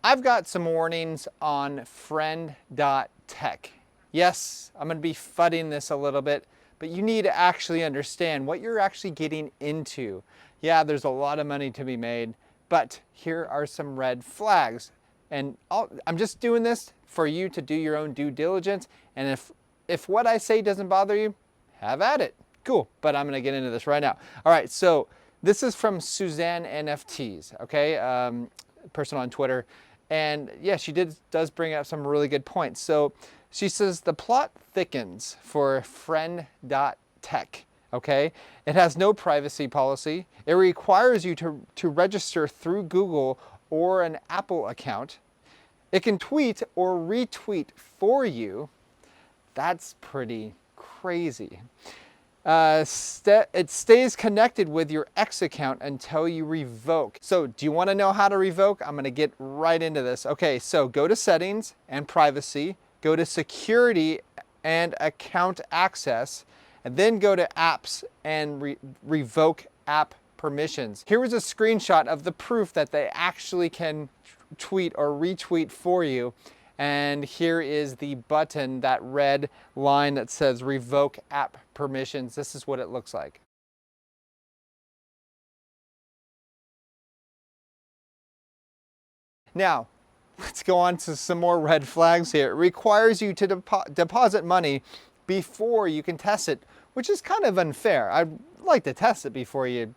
I've got some warnings on friend.tech. Yes, I'm going to be fudding this a little bit, but you need to actually understand what you're actually getting into. Yeah, there's a lot of money to be made, but here are some red flags. And I'm just doing this for you to do your own due diligence. And if what I say doesn't bother you, have at it. Cool, but I'm going to get into this right now. All right, so this is from Suzanne NFTs, okay? Person on Twitter. And yeah, she does bring up some really good points. So she says the plot thickens for friend.tech. Okay, it has no privacy policy. It requires you to register through Google or an Apple account. It can tweet or retweet for you. That's pretty crazy. It stays connected with your X account until you revoke. So do you want to know how to revoke? I'm going to get right into this. Okay, so go to settings and privacy, go to security and account access, and then go to apps and revoke app permissions. Here is a screenshot of the proof that they actually can tweet or retweet for you. And here is the button, that red line that says revoke app permissions. This is what it looks like. Now, let's go on to some more red flags here. It requires you to deposit money before you can test it, which is kind of unfair. I'd like to test it before you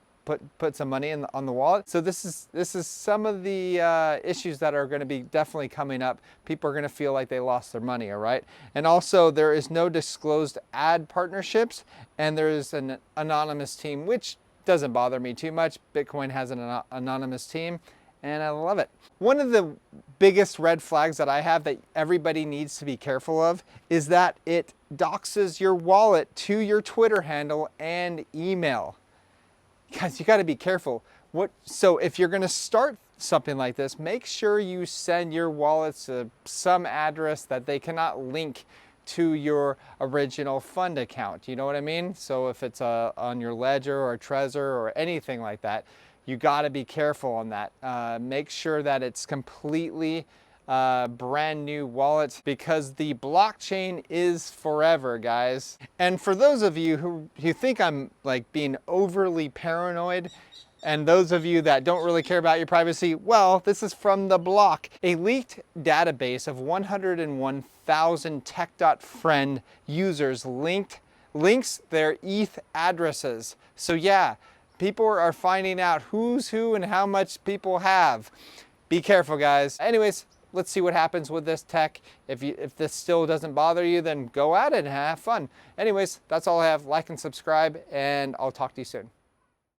put some money on the wallet. So this is some of the issues that are going to be definitely coming up. People are going to feel like they lost their money, all right? And also there is no disclosed ad partnerships, and there is an anonymous team, which doesn't bother me too much. Bitcoin has an anonymous team, and I love it. One of the biggest red flags that I have that everybody needs to be careful of is that it doxes your wallet to your Twitter handle and email. Guys, you got to be careful. So if you're going to start something like this, make sure you send your wallets to some address that they cannot link to your original fund account. You know what I mean? So if it's on your Ledger or Trezor or anything like that, you got to be careful on that. Make sure that it's completely brand new wallet, because the blockchain is forever, guys. And for those of you who think I'm like being overly paranoid, and those of you that don't really care about your privacy, well, this is from The Block. A leaked database of 101,000 tech.friend users links their ETH addresses. So yeah, people are finding out who's who and how much people have. Be careful, guys. Anyways, let's see what happens with this tech. If this still doesn't bother you, then go at it and have fun. Anyways, that's all I have. Like and subscribe, and I'll talk to you soon.